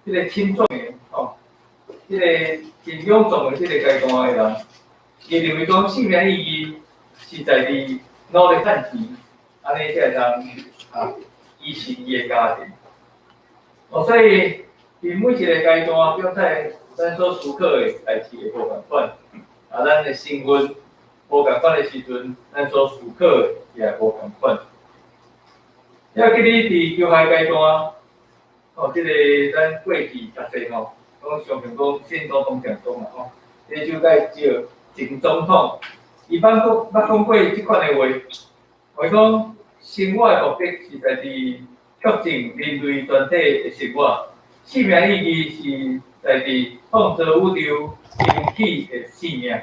这个轻重的哦，这个真勇壮的这个阶段的人，伊认为讲生命意义是在于努力赚钱，安尼才会当维持伊的家庭。哦，所以伫每一个阶段，表态咱所思考的代志会无共款，咱的身份无共款的时阵，咱所思考的也无共款。要记你伫求学阶段，哦，这个咱过去读册吼，讲常常讲先总统讲中嘛吼，这就该叫前总统，伊捌讲过即款的话，伊讲生活的目的是在伫促进人类全体的生活，生命意义是在伫创造宇宙引起的生命。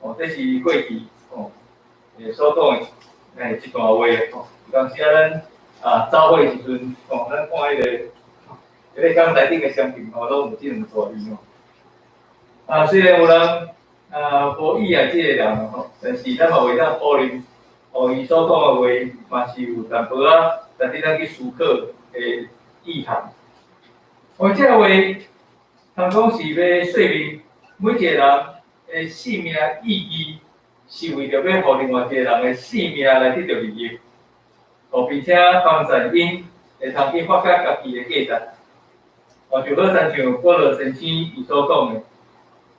哦，这是过去哦所讲的一段话哦。当时咱走伙时阵，哦，咱看迄个港内顶的商品哦，拢有即两大字哦。虽然有人无意爱即个人吼，但是咱嘛袂当否认，哦，伊所讲的话嘛是有淡薄值得咱去思考的意涵。哦，即个话，通讲是要说明每一个人的生命意义是为着要互另外一个人的生命来得到利益。哦，并且帮助因会通去发掘家己的价值。哦，就好亲像保罗先生伊所讲的，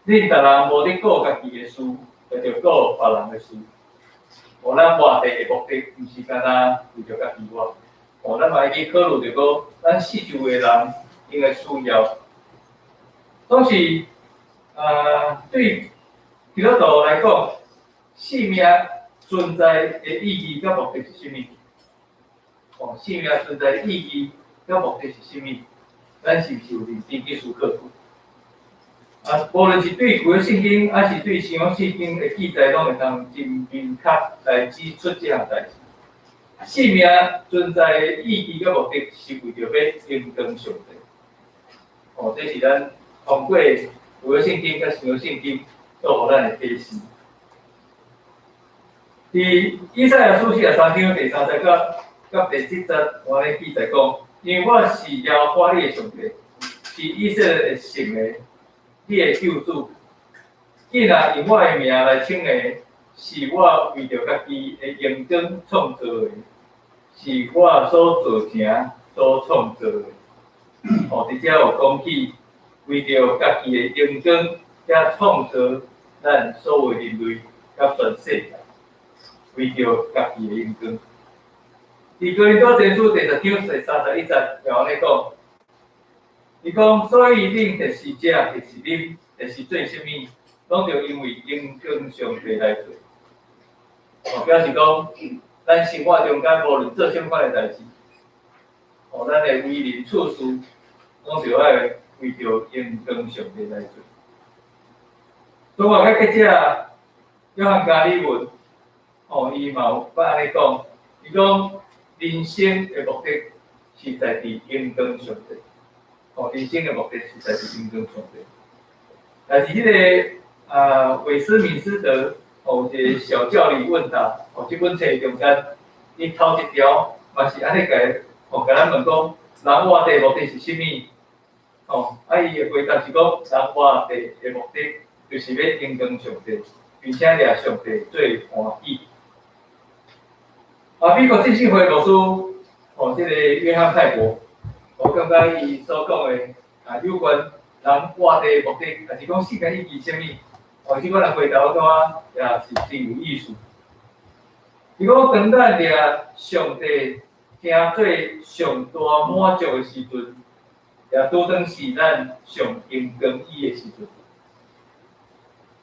恁逐人无咧顾家己的事，就着顾别人的事。哦，咱活地的目的，毋是干那为着家己活。哦，咱嘛要去考虑着讲，咱四周的人因的需要。总是对基督徒来讲，生命存在的意义甲目的是甚物？哦，生命存在的意义甲目的是甚物？咱是毋是有认真去思考过？无论是对旧约圣经，还是对新约圣经的记载，拢会当真明确来指出这项代志。生命存在的意义甲目的是为着要应当上帝。哦，这是咱通过旧约圣经甲新约圣经做互咱的启示。伫以赛亚书43章第3节到第7节，我咧记载讲，因为我是耶和华你的上帝，是以色列的圣的，你的救主。既然用我的名来称的，是我为着家己的荣光创造的，是我所造成、所创造的。哦，伫遮有讲起为着家己的荣光，才创造咱所有人类甲全世界，为着家己的荣光。伫哥林多前书第10章第31节，就安尼讲，伊讲，所以恁就是食，就是啉，就是做甚物，拢着因为荣光上帝来做。哦，表示讲，咱生活中间无论做啥物款的代志，哦，咱的为人处事，拢着爱为着荣光上帝来做。中华甲记者约翰加里文，哦，伊嘛有捌安尼讲，伊讲。人生的目的是在伫荣光上帝，哦，人生的目的是在伫荣光上帝。但是迄个韦斯敏斯特哦，一个小教理问答，哦，这本册中间，伊头一条嘛是安尼甲咱问讲，人活地目的是甚物？哦，伊的回答是讲，人活地的目的就是要荣光上帝，并且掠上帝最欢喜。美国浸信会牧师，哦，这个约翰泰伯，我感觉伊所讲的有关人活地的目的，还是讲生命意义什么？哦，这款人回答我感觉也是真有意思。如果当咱掠上帝听做上大满足的时阵，也拄当是咱上荣光伊的时阵。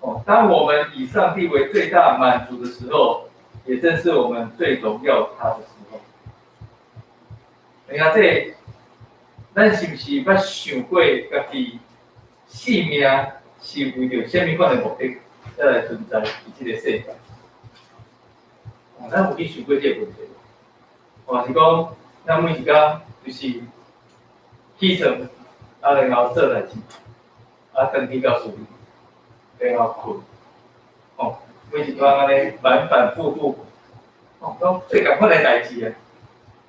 哦，当我们以上帝为最大满足的时候。也正是我们最荣耀他的时候。你看这，咱是不是捌想过家己生命是为着什么款的目的才来存在伫这个世界？咱有去想过这个问题？还是讲，咱每一天就是起床，然后做代志，登记到厝里，然后困，哦。每一天安尼反反复复，哦，讲做共款的代志啊，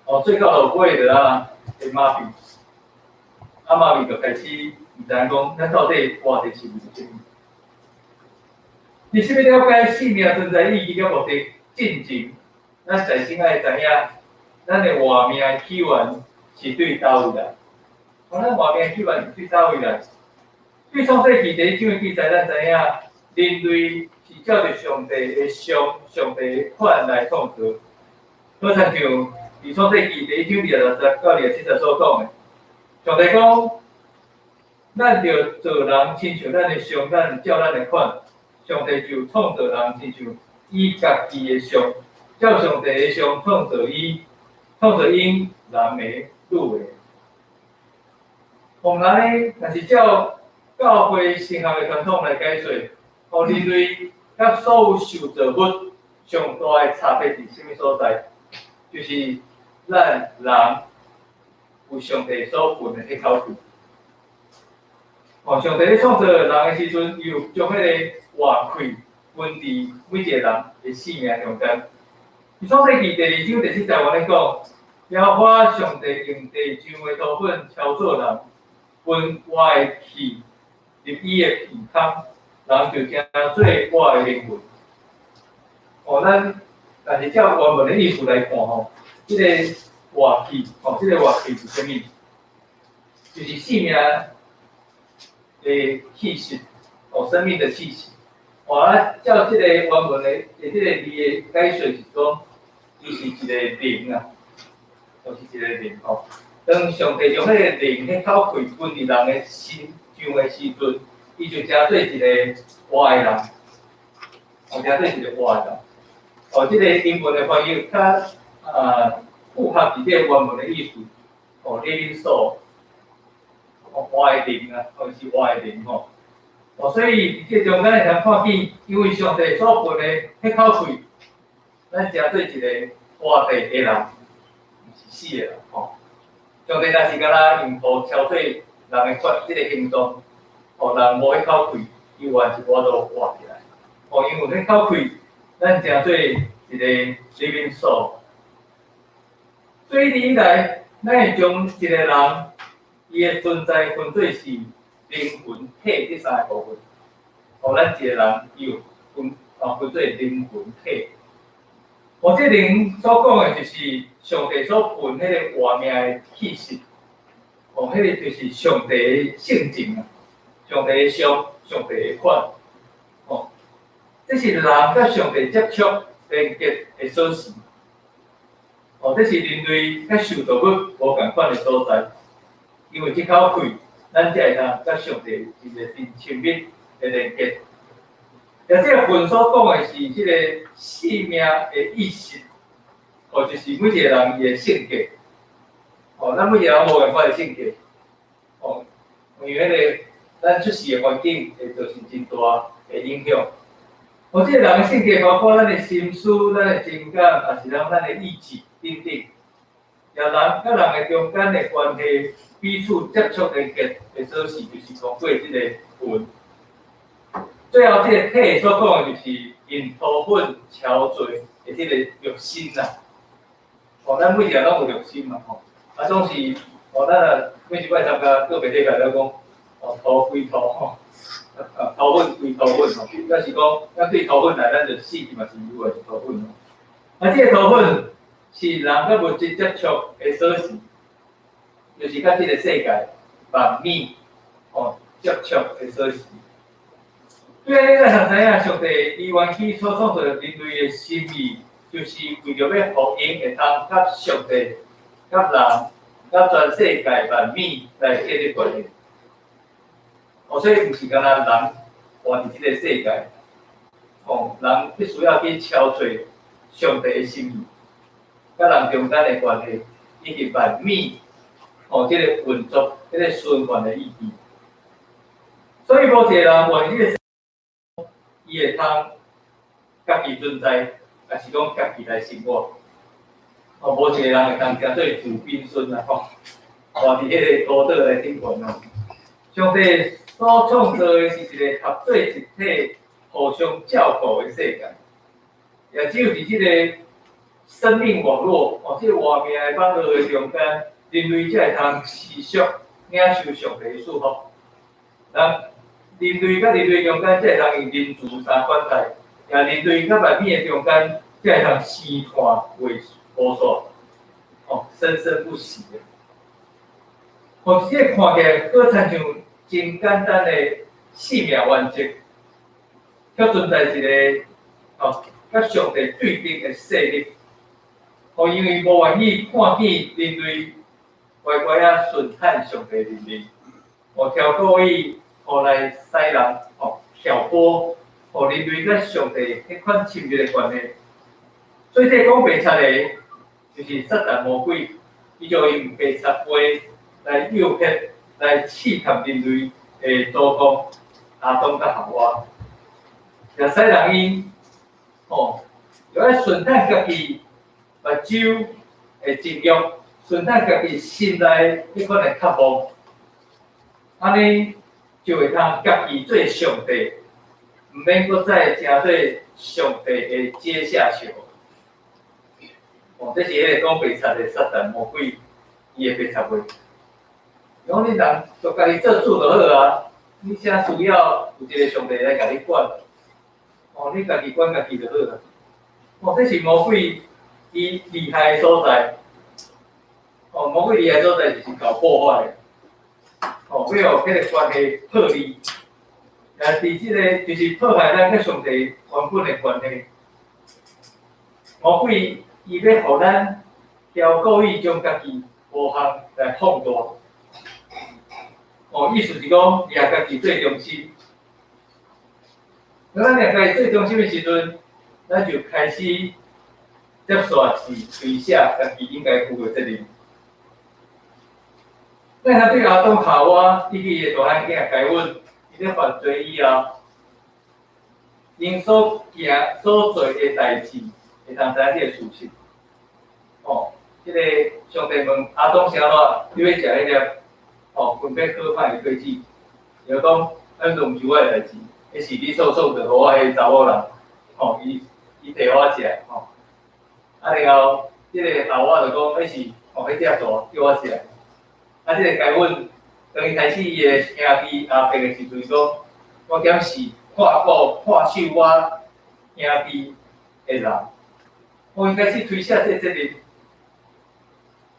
哦，做到落尾就会麻痹。嘛咪就开始唔知影讲，咱到底活着是为什么？你是要了解生命存在意义个目的进前，咱在先爱知影，咱的活命的起源是对叨位来？咱活命的起源是对叨位来？对创世纪第一章的记载，咱知影人类是照着上帝的上帝的款来创造。好像伫创世纪第一章260到270所讲的，上帝讲，咱着做人亲像咱的像，咱照咱的款。上帝就创造人亲像伊家己的像，照上帝的像创造伊，创造因男的、女的。红人若是照教会神学的传统来解说，人类甲所有受造物上大的差别伫什么所在？就是咱人有上帝所分的迄口气。上帝咧创造人的时阵，伊有将迄个活气分伫每一个人的生命中间。伫创世纪第2章第40节咧讲，耶和华上帝用地上的土粉敲做人，分活的气入伊的鼻孔，人就成做活的灵魂。咱但是照原文的意思来看即个活气，即个活气是啥物？就是生命的气息，生命的气息。照即个原文的即个字的解说是讲，伊是一个灵啊，就是一个灵当上帝将迄个灵迄口气分入人的心上的时阵，伊就成做一个活的人，成做一个活的人。即个英文的翻译较符合伫这原文的意思。living soul， 活的灵啊，是活的灵所以伫这中间会通看见，因为上帝所分的迄口气，咱成做一个活地的人，毋是死的人上帝若是敢若用土敲做人的款即个形状，人无迄口气，伊完是无法度活起来。因为迄口气，咱成做一个 living soul。所以以来，咱会将一个人伊的存在分做是灵魂、体这三个部分。咱一个人伊有分做灵魂、体。这灵所讲的就是上帝所分迄个活命的气息。迄个就是上帝的性情啊，上帝的像，上帝的款。这是人甲上帝接触连接的锁匙。这是人类甲受造物无共款的所在，因为这口气，咱才会当甲上帝一个真亲密的连接。而这个分所讲的是这个生命的意识，就是每一个人伊的性格。咱每一个人无共款的性格。因为迄个咱出世的环境会造成真大的影响。这个人的性格包括咱的心思、咱的情感，也是咱的意志等等。也人甲人的中间的关系，彼此接触连接的锁匙，就是通过这个魂。最后，这个体所讲的就是用土粉敲做的这个肉身啦。咱每一个人拢有肉身嘛总是咱每一摆参加个别礼拜了讲，土归土土粉归土粉表示讲，咱对土粉来，咱就死去嘛是有诶是土粉这个土粉是人甲物质接触的锁匙，就是甲这个世界万物接触的锁匙。对咱通知影，上帝伊原起所创造人类的心意，就是为着要互因会通甲上帝、甲人、甲全世界万物来建立关系。所以毋是干那人活伫即个世界，人必须要去超出上帝的心意，甲人中间的关系，以及万物即个运作、即个循环的意义。所以无一个人活伫即个，伊会通家己存在，也是讲家己来生活。无一个人会通叫做自宾孙啊活伫迄个孤岛来生活上帝所创造的是一个合作一体、互相照顾的世界。也只有伫即个生命网络，即个活命的网络的中间，人类才会通持续领受上帝祝福。人类甲人类中间，才会通用人主相关系，也人类甲万物的中间，才会通生团为无煞，生生不息的。即个看起来好亲像真简单的生命原则，却存在一个甲上帝对立的势力。因为无愿意看见人类乖乖啊顺坦上帝的命，超故意来使人挑拨，人类甲上帝迄款亲密的关系。所以这讲白贼的，就是撒旦魔鬼，伊就用白贼话来诱骗、来试探人类的祖宗亚当甲夏娃，也使人因就爱顺坦家己目睭的情欲，顺坦家己心内迄款的渴望，安尼就会通家己做上帝，毋免搁再成做上帝的阶下囚。这是迄个讲白贼的撒旦魔鬼，伊的白贼话。讲你人就家己做主就好啊，你啥需要有一个上帝来甲你管？你家己管家己就好啦。这是魔鬼伊厉害的所在。魔鬼厉害所在就是搞破坏。要互迄个关系破裂，伫即个就是破坏咱甲上帝原本的关系。魔鬼伊要互咱故意将家己无项来放大。意思是讲，掠家己最中心。当咱掠家己最中心的时阵，咱就开始接受是推卸家己应该负的责任。咱对亚当夏娃以及个大汉囝该阮，伊咧犯罪以后，因所做的代志，会当知影这个事实。即个上帝问亚当是安怎，你要食迄粒分别可歹的果子，就讲咱龙珠的代志，迄是你所就互我迄查某人，伊摕我食，然后即个夏娃就讲，迄是迄只蛇叫我食。即个该阮当伊开始伊的兄弟阿伯的时阵讲，我检视看顾看守我兄弟的人，伊开始推卸这个责任。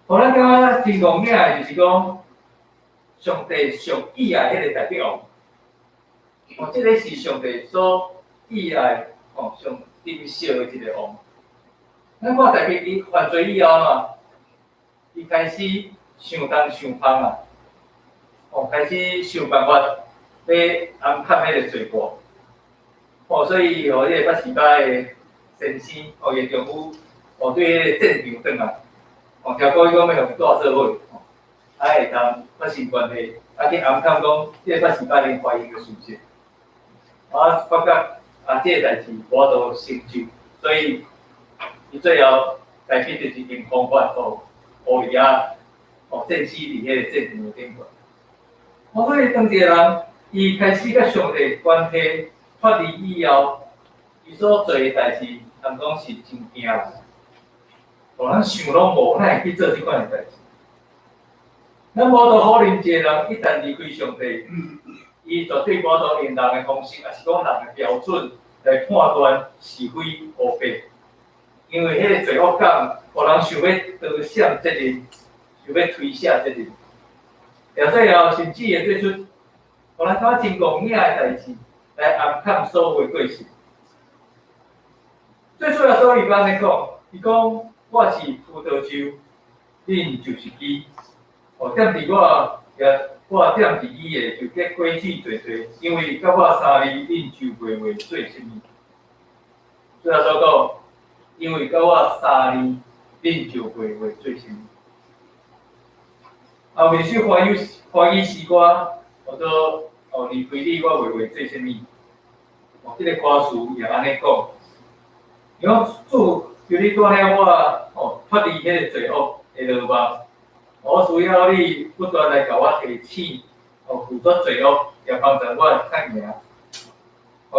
互咱感觉真公平的，就是讲上帝上喜爱迄个代表，即个是上帝所喜爱上珍惜的一个王。咱看大家伊犯罪以后嘛，伊开始想东想芳啊，开始想办法要安看迄个罪过，所以互迄个八十八的先生，伊的丈夫，对迄个战场转来，听讲伊讲要互伊带做伙，会当发生关系，去安看讲，即个八十八年怀孕的事实，发觉即个代志无度成就，所以伊最后改变就是用方法互伊战死伫迄个战场顶端。所以当一个人伊开始甲上帝关系脱离以后，伊所做的代志，通讲是真惊人。咱想拢无，哪会去做即款的代志？咱无度否认一个人一旦离开上帝，伊绝对无度用人的方式，也是讲人的标准来判断是非黑白。因为迄个罪恶感，互人想要得闪责任，想要推卸责任，到最后甚至会做出互咱感觉真公平的代志，来暗藏所有的过失。最主要所以安尼讲，伊讲我是葡萄树，恁就是枝。踮伫我踮伫伊的，就结果子侪侪，因为甲我三字，恁就袂会做甚物。最后所讲，因为甲我三字，恁就袂会做甚物。后面首欢喜诗歌，叫做离开你，我袂会做甚物。这个歌词也安尼讲，伊讲主求你带领我，脱离迄个罪恶的罗网。我需要你不断来甲我提醒，辅助罪恶，也帮助我较赢。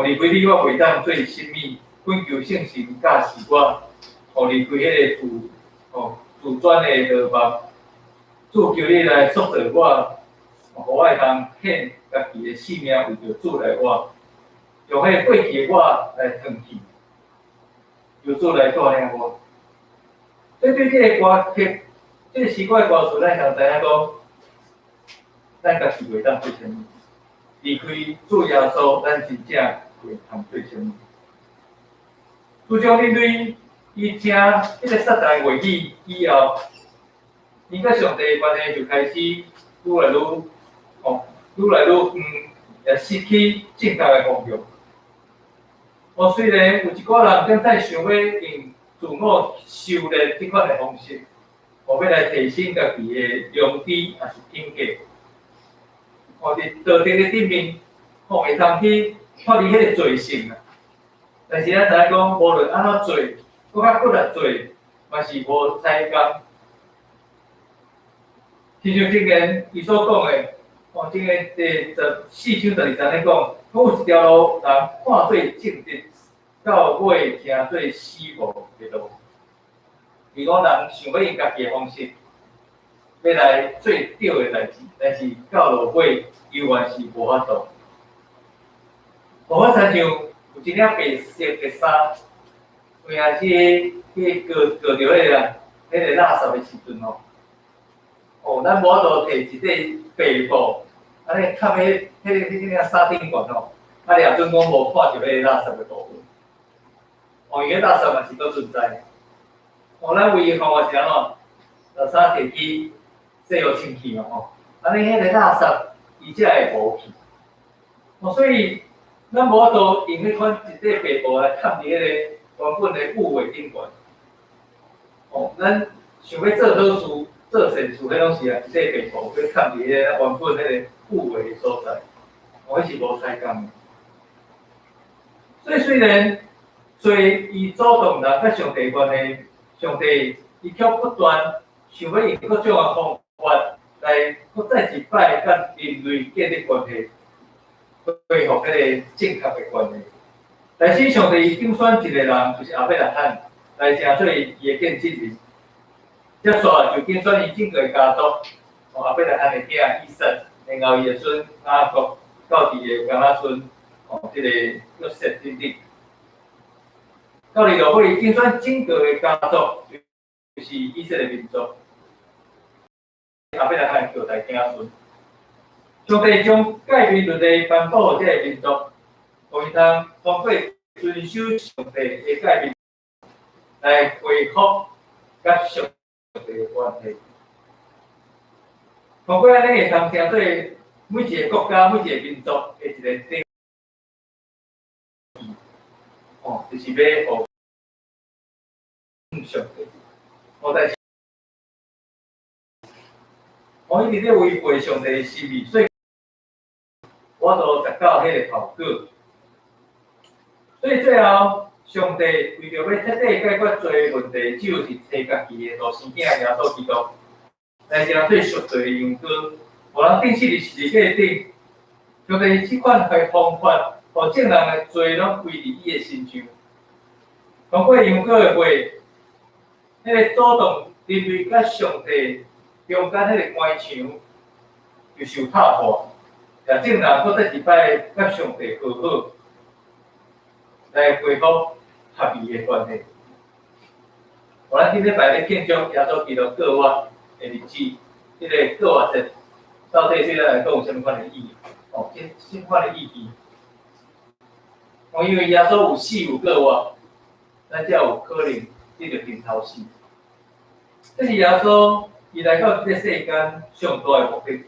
离开你，我袂当做甚物，恳求圣神驾驶我，离开迄个自转的罗网。主求你来塑造我，我会通献家己的性命为着主来活，用迄过去的我来放弃，由主来带领我。所以对这个歌曲，这个诗歌的歌词，咱通知影讲，咱家己袂当做啥物，离开主耶稣，咱真正袂通做啥物。自从恁对伊听迄个撒旦话语以后，因甲上帝的关系就开始愈来愈也失去正确的方向。虽然有一寡人正在想要用自我修炼这款的方式，要来提升家己的良知也是品格。伫道德的顶面，会通去脱离迄个罪性啊。但是咱知影讲，无论安怎做，搁较搁来做，嘛是无采工。亲像今年伊所讲的，今年第14章12章咧讲，有一条路人看做正直，到尾行做死无的路。如果人想要用家己的方式，要来做对的代志，但是到落尾永远是无法度。无法亲像有一领白色的衫，有影去割着迄个垃圾的时阵咱无法度摕一块白布，安尼盖迄领衫顶悬掠准讲无看着迄个垃圾的部分。伊个垃圾嘛是搁存在。咱唯一方法是安怎？衫摕去洗互清气嘛安尼迄个垃圾伊才会无去。所以咱无法度用迄款一块白布来盖伫迄个原本的污秽顶悬。咱想要做好事、做善事，迄拢是一块白布去盖伫迄个原本迄个污秽的所在，迄是无采工的。所以虽然伊主动人甲上帝关系，上帝伊却不断想要用各种的方法来搁再一摆甲人类建立关系，恢复迄个正确的关系。但是上帝拣选一个人，就是亚伯拉罕，来成做伊的见证人。接续就拣选伊整个家族，亚伯拉罕的囝以撒，然后伊的孙雅各，到伊的干仔孙，这个约瑟等等。到伊落尾拣选整个的家族，就是以色列民族。亚伯拉罕的兄弟囝孙，上帝将改变律例颁布予这个民族，互伊通通过遵守上帝的改变，来恢复甲上帝的关系。通过安尼会通成做每一个国家、每一个民族的一个定义，就是要互上帝，但是伊直咧违背上帝的心意，所以我都达到迄个效果。所以最后，上帝为着要彻底解决罪问题，只有是摕家己的独生囝耶稣基督来成做赎罪的羊羔，无人钉死伫十字架顶。上帝即款的方法，互众人的罪拢归伫伊的身上。通过羊羔的话，迄个主动人类甲上帝中间迄个关墙就受打破，也众人搁再一摆甲上帝和好，来恢复合意的关系。咱顶礼拜咧庆祝耶稣基督过活的日子，迄个过活节，到底对咱来讲有啥物款的意义？什款的意义？因为耶稣有死有过活，咱才有可能得到天头死。这是耶稣伊来到这个世间上大的目的。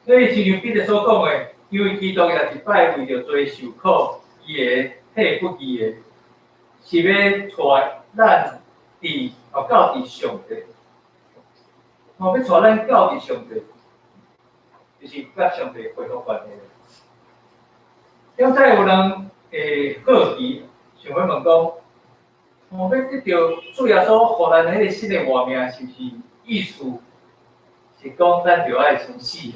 所以，亲像彼得所讲的，因为基督也一摆为着罪受苦，伊的体不义的，是要带咱到伫上帝，要带咱到伫上帝，就是甲上帝恢复关系。刚才有人会好奇，想要问讲，要得到主耶稣互咱迄个新的活命，是不是意思是讲咱就爱先死？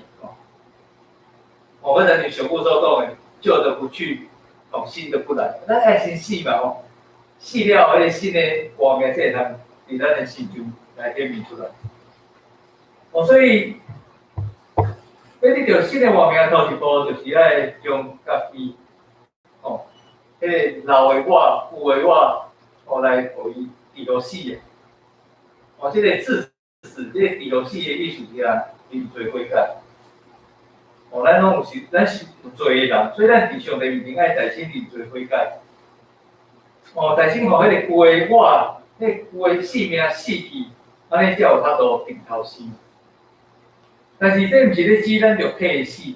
我咱就上古所讲的，旧的不去，新的不来。咱爱先死嘛死了，迄个新的活命才会通伫咱的心中来显明出来。所以要你着新的画面头一步，就是爱将家己迄个老的我、有的我，来互伊治疗死的。即个致死，即个治疗死的意思是啊，认罪悔改。咱拢有咱是有罪的人，所以咱伫上帝面前爱在心认罪悔改。在心互迄个旧的我，迄个旧的性命死去，安尼才有法度定头生。但是这毋是咧指咱肉体的死，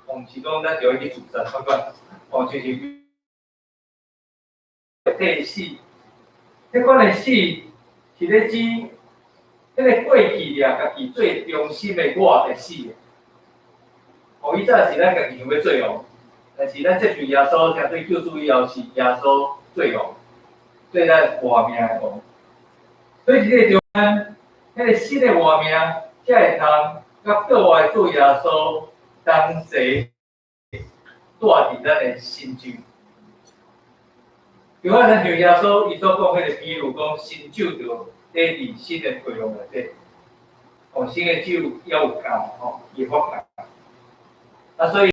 毋是讲咱就要去自杀反款，就是肉体的死。迄款的死是咧指迄个过去掠家己最中心的我的死。伊早是咱家己想要做王，但是咱接受耶稣，相对救主以后是耶稣做王，做咱活命的王。所以即个中间，迄个新的活命，才会通甲国外做耶稣同齐住伫咱的心中。就好像耶稣伊所讲迄个比如讲，新酒着底伫新的培养内底，新的酒也有教伊发教。所以。